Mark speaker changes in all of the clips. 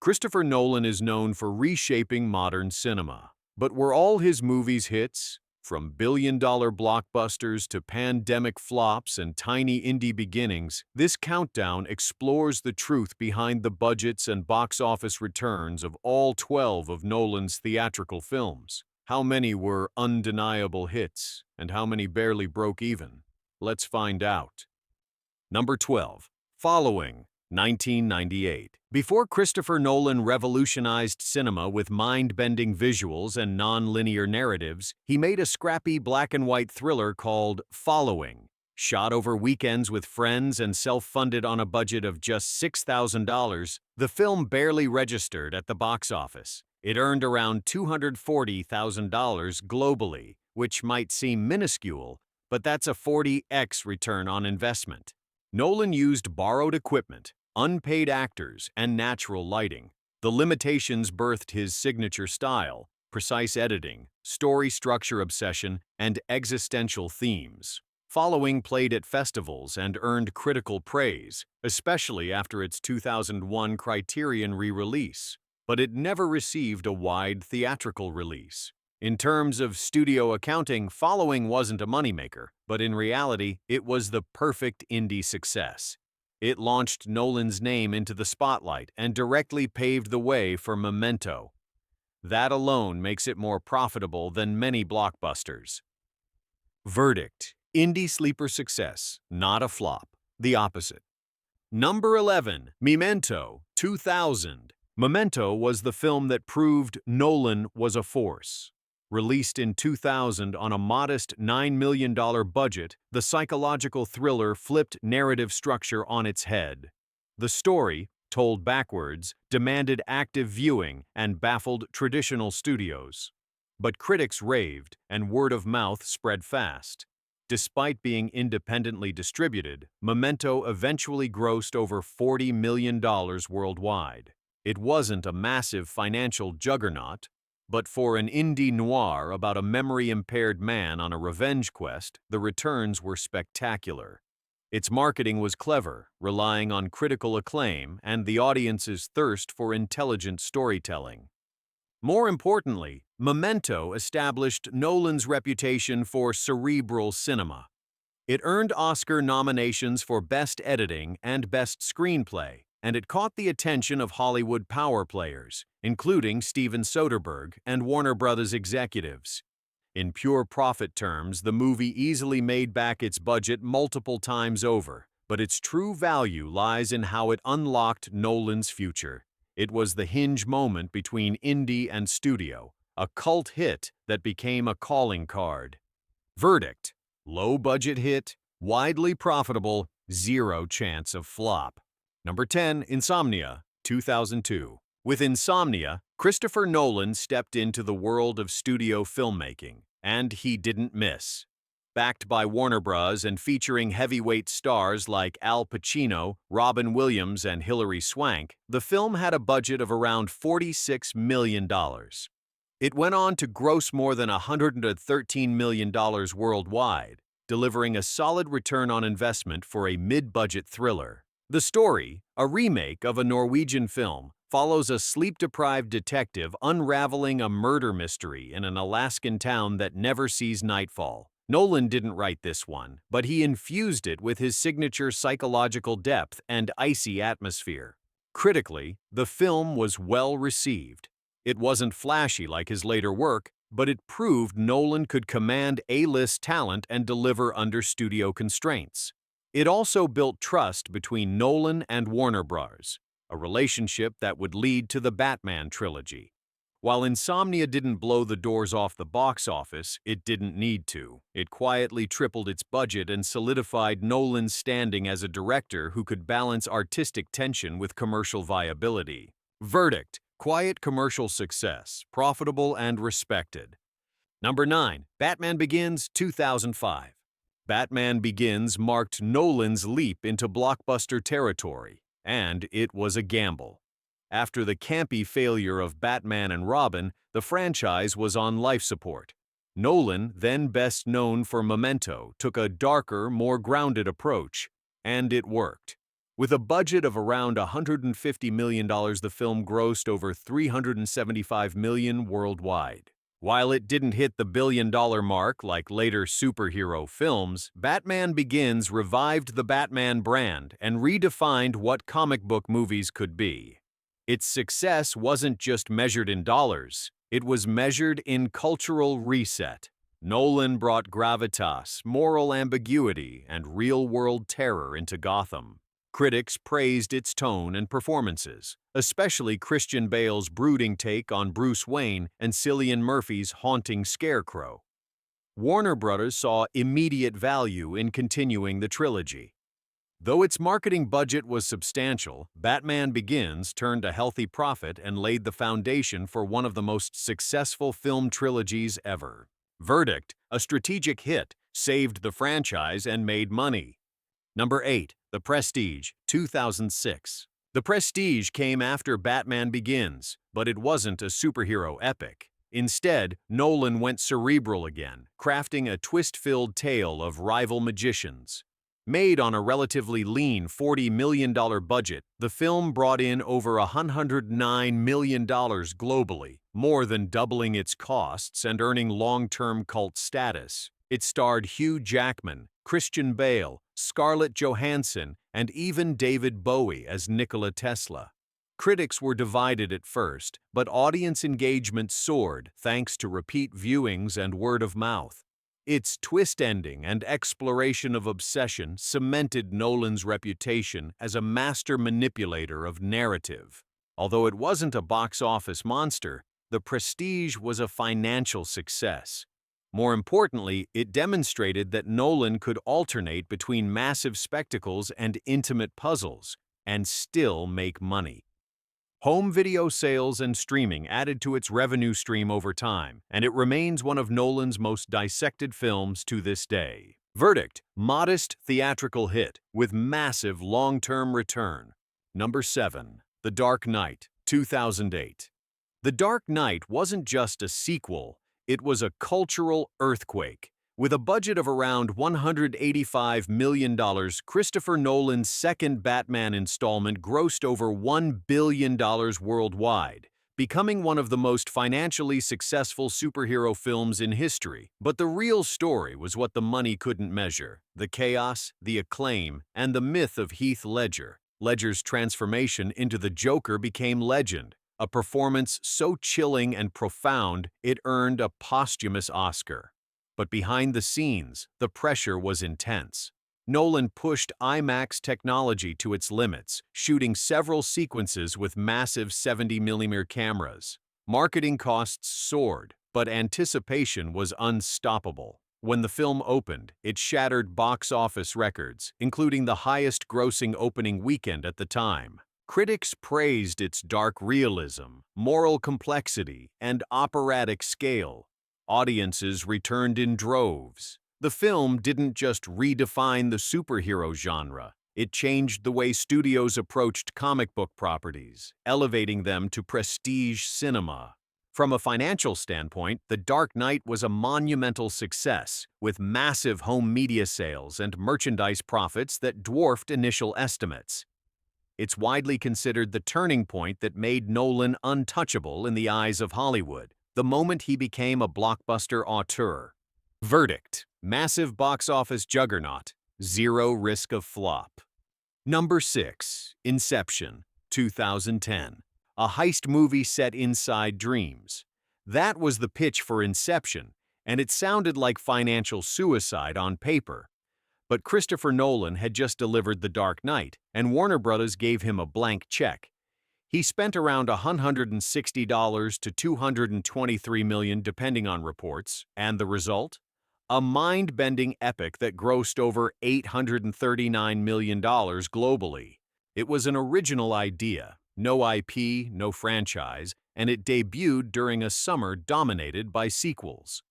Speaker 1: Christopher Nolan is known for reshaping modern cinema. But were all his movies hits? From billion-dollar blockbusters to pandemic flops and tiny indie beginnings, this countdown explores the truth behind the budgets and box office returns of all 12 of Nolan's theatrical films. How many were undeniable hits, and how many barely broke even? Let's find out. Number 12. Following, 1998. Before Christopher Nolan revolutionized cinema with mind-bending visuals and non-linear narratives, he made a scrappy black-and-white thriller called Following. Shot over weekends with friends and self-funded on a budget of just $6,000, the film barely registered at the box office. It earned around $240,000 globally, which might seem minuscule, but that's a 40x return on investment. Nolan used borrowed equipment, unpaid actors, and natural lighting. The limitations birthed his signature style, precise editing, story structure obsession, and existential themes. Following played at festivals and earned critical praise, especially after its 2001 Criterion re-release, but it never received a wide theatrical release. In terms of studio accounting, Following wasn't a moneymaker, but in reality, it was the perfect indie success. It launched Nolan's name into the spotlight and directly paved the way for Memento. That alone makes it more profitable than many blockbusters. Verdict: indie sleeper success, not a flop. The opposite. Number 11. Memento, 2000. Memento was the film that proved Nolan was a force. Released in 2000 on a modest $9 million budget, the psychological thriller flipped narrative structure on its head. The story, told backwards, demanded active viewing and baffled traditional studios. But critics raved, and word of mouth spread fast. Despite being independently distributed, Memento eventually grossed over $40 million worldwide. It wasn't a massive financial juggernaut, but for an indie noir about a memory-impaired man on a revenge quest, the returns were spectacular. Its marketing was clever, relying on critical acclaim and the audience's thirst for intelligent storytelling. More importantly, Memento established Nolan's reputation for cerebral cinema. It earned Oscar nominations for Best Editing and Best Screenplay, and it caught the attention of Hollywood power players, including Steven Soderbergh and Warner Bros. Executives. In pure profit terms, the movie easily made back its budget multiple times over, but its true value lies in how it unlocked Nolan's future. It was the hinge moment between indie and studio, a cult hit that became a calling card. Verdict: low-budget hit, widely profitable, zero chance of flop. Number 10. Insomnia, 2002. With Insomnia, Christopher Nolan stepped into the world of studio filmmaking, and he didn't miss. Backed by Warner Bros. And featuring heavyweight stars like Al Pacino, Robin Williams, and Hilary Swank, the film had a budget of around $46 million. It went on to gross more than $113 million worldwide, delivering a solid return on investment for a mid-budget thriller. The story, a remake of a Norwegian film, follows a sleep-deprived detective unraveling a murder mystery in an Alaskan town that never sees nightfall. Nolan didn't write this one, but he infused it with his signature psychological depth and icy atmosphere. Critically, the film was well received. It wasn't flashy like his later work, but it proved Nolan could command A-list talent and deliver under studio constraints. It also built trust between Nolan and Warner Bros., a relationship that would lead to the Batman trilogy. While Insomnia didn't blow the doors off the box office, it didn't need to. It quietly tripled its budget and solidified Nolan's standing as a director who could balance artistic tension with commercial viability. Verdict: quiet commercial success, profitable and respected. Number 9. Batman Begins, 2005. Batman Begins marked Nolan's leap into blockbuster territory, and it was a gamble. After the campy failure of Batman and Robin, the franchise was on life support. Nolan, then best known for Memento, took a darker, more grounded approach, and it worked. With a budget of around $150 million, the film grossed over $375 million worldwide. While it didn't hit the billion-dollar mark like later superhero films, Batman Begins revived the Batman brand and redefined what comic book movies could be. Its success wasn't just measured in dollars, it was measured in cultural reset. Nolan brought gravitas, moral ambiguity, and real-world terror into Gotham. Critics praised its tone and performances, especially Christian Bale's brooding take on Bruce Wayne and Cillian Murphy's haunting Scarecrow. Warner Bros. Saw immediate value in continuing the trilogy. Though its marketing budget was substantial, Batman Begins turned a healthy profit and laid the foundation for one of the most successful film trilogies ever. Verdict, a strategic hit, saved the franchise and made money. Number 8. The Prestige, 2006. The Prestige came after Batman Begins, but it wasn't a superhero epic. Instead, Nolan went cerebral again, crafting a twist-filled tale of rival magicians. Made on a relatively lean $40 million budget, the film brought in over $109 million globally, more than doubling its costs and earning long-term cult status. It starred Hugh Jackman, Christian Bale, Scarlett Johansson, and even David Bowie as Nikola Tesla. Critics were divided at first, but audience engagement soared thanks to repeat viewings and word of mouth. Its twist ending and exploration of obsession cemented Nolan's reputation as a master manipulator of narrative. Although it wasn't a box office monster, The Prestige was a financial success. More importantly, it demonstrated that Nolan could alternate between massive spectacles and intimate puzzles, and still make money. Home video sales and streaming added to its revenue stream over time, and it remains one of Nolan's most dissected films to this day. Verdict: modest theatrical hit with massive long-term return. Number 7. The Dark Knight, 2008. The Dark Knight wasn't just a sequel, it was a cultural earthquake. With a budget of around $185 million, Christopher Nolan's second Batman installment grossed over $1 billion worldwide, becoming one of the most financially successful superhero films in history. But the real story was what the money couldn't measure: the chaos, the acclaim, and the myth of Heath Ledger. Ledger's transformation into the Joker became legend, a performance so chilling and profound it earned a posthumous Oscar. But behind the scenes, the pressure was intense. Nolan pushed IMAX technology to its limits, shooting several sequences with massive 70mm cameras. Marketing costs soared, but anticipation was unstoppable. When the film opened, it shattered box office records, including the highest-grossing opening weekend at the time. Critics praised its dark realism, moral complexity, and operatic scale. Audiences returned in droves. The film didn't just redefine the superhero genre, it changed the way studios approached comic book properties, elevating them to prestige cinema. From a financial standpoint, The Dark Knight was a monumental success, with massive home media sales and merchandise profits that dwarfed initial estimates. It's widely considered the turning point that made Nolan untouchable in the eyes of Hollywood, the moment he became a blockbuster auteur. Verdict: massive box office juggernaut, zero risk of flop. Number 6. Inception, 2010. A heist movie set inside dreams. That was the pitch for Inception, and it sounded like financial suicide on paper. But Christopher Nolan had just delivered The Dark Knight, and Warner Bros. Gave him a blank check. He spent around $160 to $223 million depending on reports, and the result? A mind-bending epic that grossed over $839 million globally. It was an original idea, no IP, no franchise, and it debuted during a summer dominated by sequels.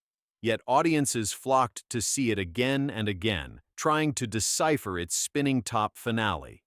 Speaker 1: Yet audiences flocked to see it again and again, trying to decipher its spinning top finale.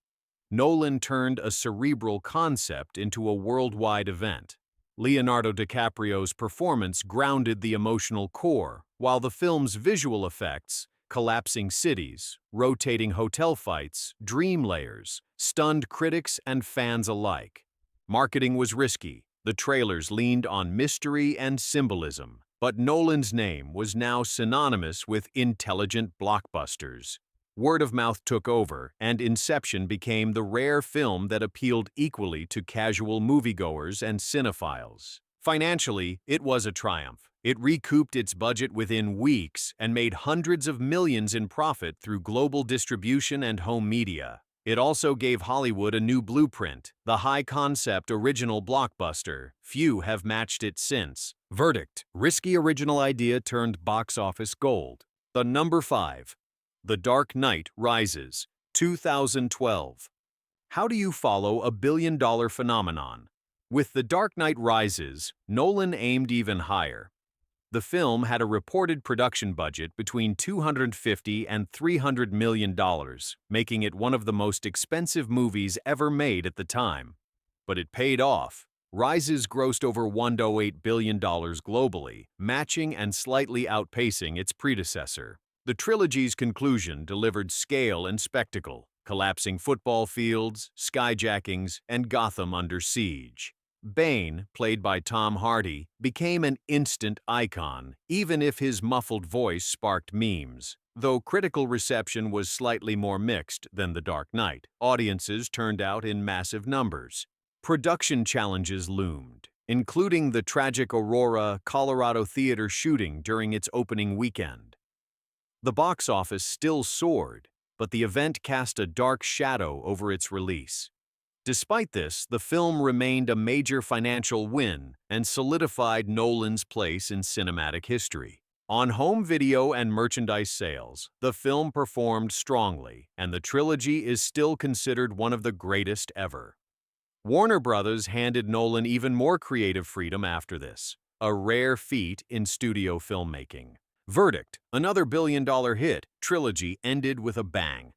Speaker 1: Nolan turned a cerebral concept into a worldwide event. Leonardo DiCaprio's performance grounded the emotional core, while the film's visual effects, Collapsing cities, rotating hotel fights, dream layers, stunned critics and fans alike. Marketing was risky. The trailers leaned on mystery and symbolism, but Nolan's name was now synonymous with intelligent blockbusters. Word of mouth took over, and Inception became the rare film that appealed equally to casual moviegoers and cinephiles. Financially, it was a triumph. It recouped its budget within weeks and made hundreds of millions in profit through global distribution and home media. It also gave Hollywood a new blueprint, the high-concept original blockbuster. Few have matched it since. Verdict: risky original idea turned box office gold. The number 5. The Dark Knight Rises, 2012. How do you follow a billion-dollar phenomenon? With The Dark Knight Rises, Nolan aimed even higher. The film had a reported production budget between $250 and $300 million, making it one of the most expensive movies ever made at the time. But it paid off. Rises grossed over $1.8 billion globally, matching and slightly outpacing its predecessor. The trilogy's conclusion delivered scale and spectacle, collapsing football fields, skyjackings, and Gotham under siege. Bane, played by Tom Hardy, became an instant icon, even if his muffled voice sparked memes. Though critical reception was slightly more mixed than The Dark Knight, audiences turned out in massive numbers. Production challenges loomed, including the tragic Aurora, Colorado theater shooting during its opening weekend. The box office still soared, but the event cast a dark shadow over its release. Despite this, the film remained a major financial win and solidified Nolan's place in cinematic history. On home video and merchandise sales, the film performed strongly, and the trilogy is still considered one of the greatest ever. Warner Brothers handed Nolan even more creative freedom after this, a rare feat in studio filmmaking. Verdict: another billion-dollar hit. Trilogy ended with a bang.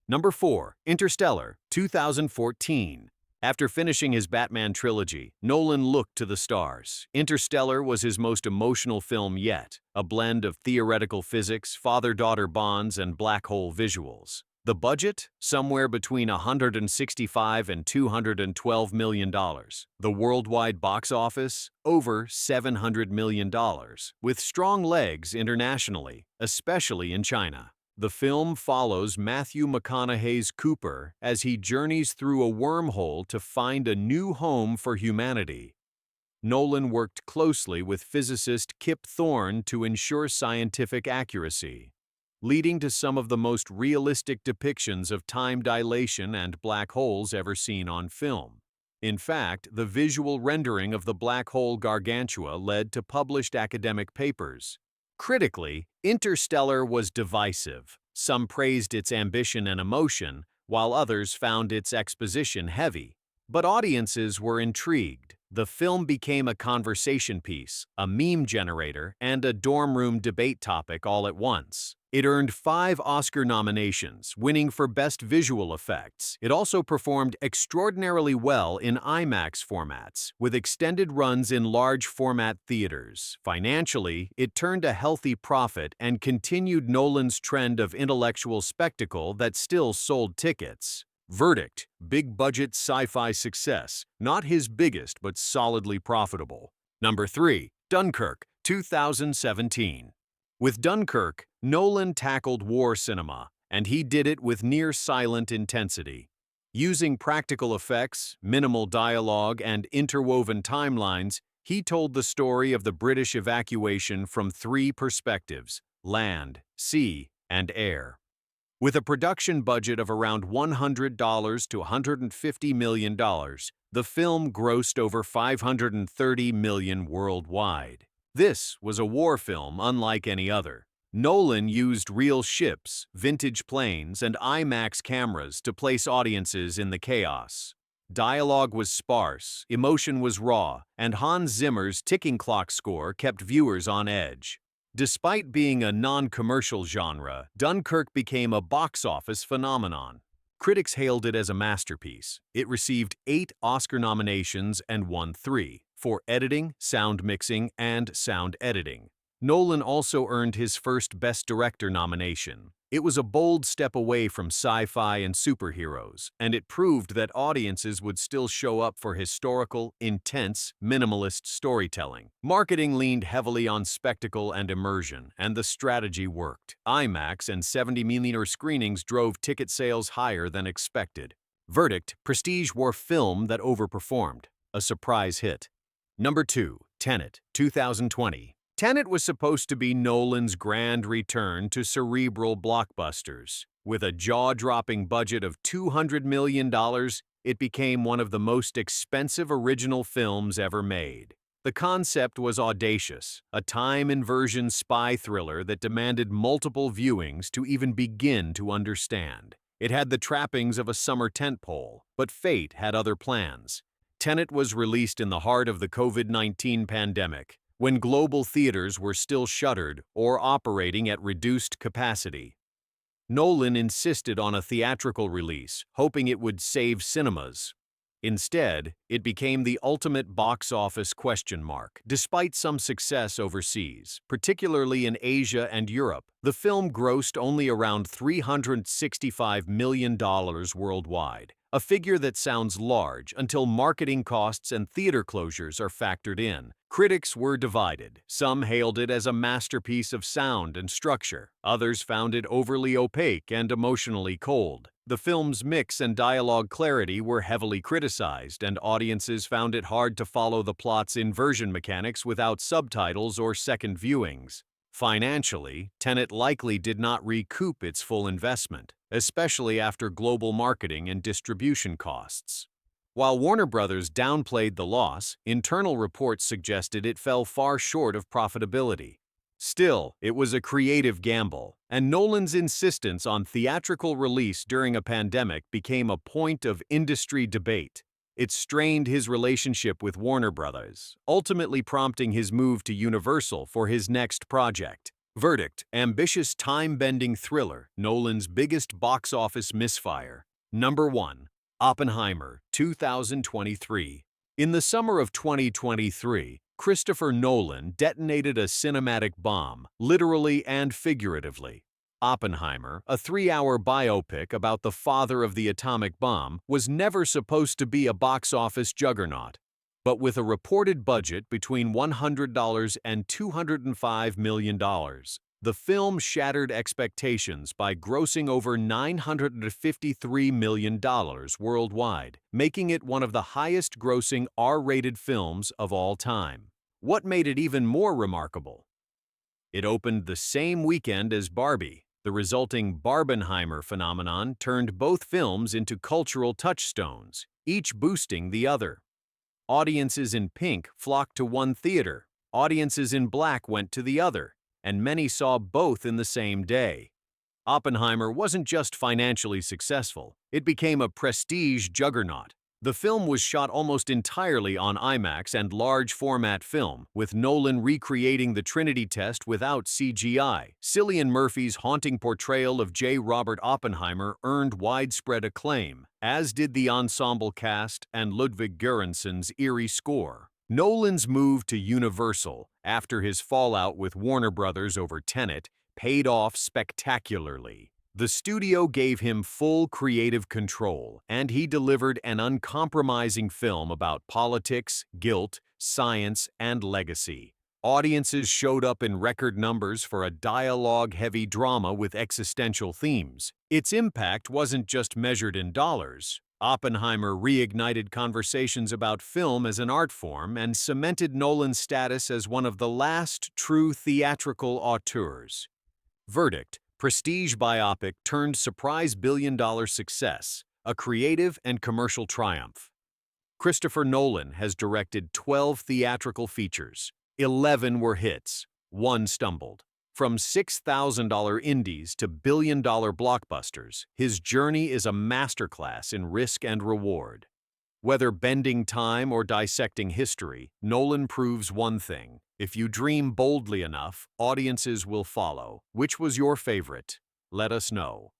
Speaker 1: Number 4. Interstellar, 2014. After finishing his Batman trilogy, Nolan looked to the stars. Interstellar was his most emotional film yet, a blend of theoretical physics, father-daughter bonds, and black hole visuals. The budget? Somewhere between $165 and $212 million. The worldwide box office? Over $700 million, with strong legs internationally, especially in China. The film follows Matthew McConaughey's Cooper as he journeys through a wormhole to find a new home for humanity. Nolan worked closely with physicist Kip Thorne to ensure scientific accuracy, leading to some of the most realistic depictions of time dilation and black holes ever seen on film. In fact, the visual rendering of the black hole Gargantua led to published academic papers. Critically, Interstellar was divisive. Some praised its ambition and emotion, while others found its exposition heavy. But audiences were intrigued. The film became a conversation piece, a meme generator, and a dorm room debate topic all at once. It earned 5 Oscar nominations, winning for Best Visual Effects. It also performed extraordinarily well in IMAX formats, with extended runs in large format theaters. Financially, it turned a healthy profit and continued Nolan's trend of intellectual spectacle that still sold tickets. Verdict: big-budget sci-fi success, not his biggest but solidly profitable. Number 3. Dunkirk, 2017. With Dunkirk, Nolan tackled war cinema, and he did it with near-silent intensity. Using practical effects, minimal dialogue, and interwoven timelines, he told the story of the British evacuation from 3 perspectives: land, sea, and air. With a production budget of around $100 to $150 million, the film grossed over $530 million worldwide. This was a war film unlike any other. Nolan used real ships, vintage planes, and IMAX cameras to place audiences in the chaos. Dialogue was sparse, emotion was raw, and Hans Zimmer's ticking clock score kept viewers on edge. Despite being a non-commercial genre, Dunkirk became a box office phenomenon. Critics hailed it as a masterpiece. It received 8 Oscar nominations and won 3 for editing, sound mixing, and sound editing. Nolan also earned his first Best Director nomination. It was a bold step away from sci-fi and superheroes, and it proved that audiences would still show up for historical, intense, minimalist storytelling. Marketing leaned heavily on spectacle and immersion, and the strategy worked. IMAX and 70mm screenings drove ticket sales higher than expected. Verdict: prestige war film that overperformed. A surprise hit. Number 2. Tenet, 2020. Tenet was supposed to be Nolan's grand return to cerebral blockbusters. With a jaw-dropping budget of $200 million, it became one of the most expensive original films ever made. The concept was audacious, a time-inversion spy thriller that demanded multiple viewings to even begin to understand. It had the trappings of a summer tentpole, but fate had other plans. Tenet was released in the heart of the COVID-19 pandemic, when global theaters were still shuttered or operating at reduced capacity. Nolan insisted on a theatrical release, hoping it would save cinemas. Instead, it became the ultimate box office question mark. Despite some success overseas, particularly in Asia and Europe, the film grossed only around $365 million worldwide, a figure that sounds large until marketing costs and theater closures are factored in. Critics were divided. Some hailed it as a masterpiece of sound and structure. Others found it overly opaque and emotionally cold. The film's mix and dialogue clarity were heavily criticized, and audiences found it hard to follow the plot's inversion mechanics without subtitles or second viewings. Financially, Tenet likely did not recoup its full investment, especially after global marketing and distribution costs. While Warner Bros. Downplayed the loss, internal reports suggested it fell far short of profitability. Still, it was a creative gamble, and Nolan's insistence on theatrical release during a pandemic became a point of industry debate. It strained his relationship with Warner Bros., ultimately prompting his move to Universal for his next project. Verdict: ambitious time-bending thriller, Nolan's biggest box office misfire. Number 1. Oppenheimer, 2023. In the summer of 2023, Christopher Nolan detonated a cinematic bomb, literally and figuratively. Oppenheimer, a 3-hour biopic about the father of the atomic bomb, was never supposed to be a box office juggernaut. But with a reported budget between $100 and $205 million, the film shattered expectations by grossing over $953 million worldwide, making it one of the highest-grossing R-rated films of all time. What made it even more remarkable? It opened the same weekend as Barbie. The resulting Barbenheimer phenomenon turned both films into cultural touchstones, each boosting the other. Audiences in pink flocked to one theater, audiences in black went to the other, and many saw both in the same day. Oppenheimer wasn't just financially successful, it became a prestige juggernaut. The film was shot almost entirely on IMAX and large-format film, with Nolan recreating the Trinity test without CGI. Cillian Murphy's haunting portrayal of J. Robert Oppenheimer earned widespread acclaim, as did the ensemble cast and Ludwig Göransson's eerie score. Nolan's move to Universal, after his fallout with Warner Bros. Over Tenet, paid off spectacularly. The studio gave him full creative control, and he delivered an uncompromising film about politics, guilt, science, and legacy. Audiences showed up in record numbers for a dialogue-heavy drama with existential themes. Its impact wasn't just measured in dollars. Oppenheimer reignited conversations about film as an art form and cemented Nolan's status as one of the last true theatrical auteurs. Verdict: prestige biopic turned surprise billion-dollar success, a creative and commercial triumph. Christopher Nolan has directed 12 theatrical features. 11 were hits, 1 stumbled. From $6,000 indies to billion-dollar blockbusters, his journey is a masterclass in risk and reward. Whether bending time or dissecting history, Nolan proves one thing: if you dream boldly enough, audiences will follow. Which was your favorite? Let us know.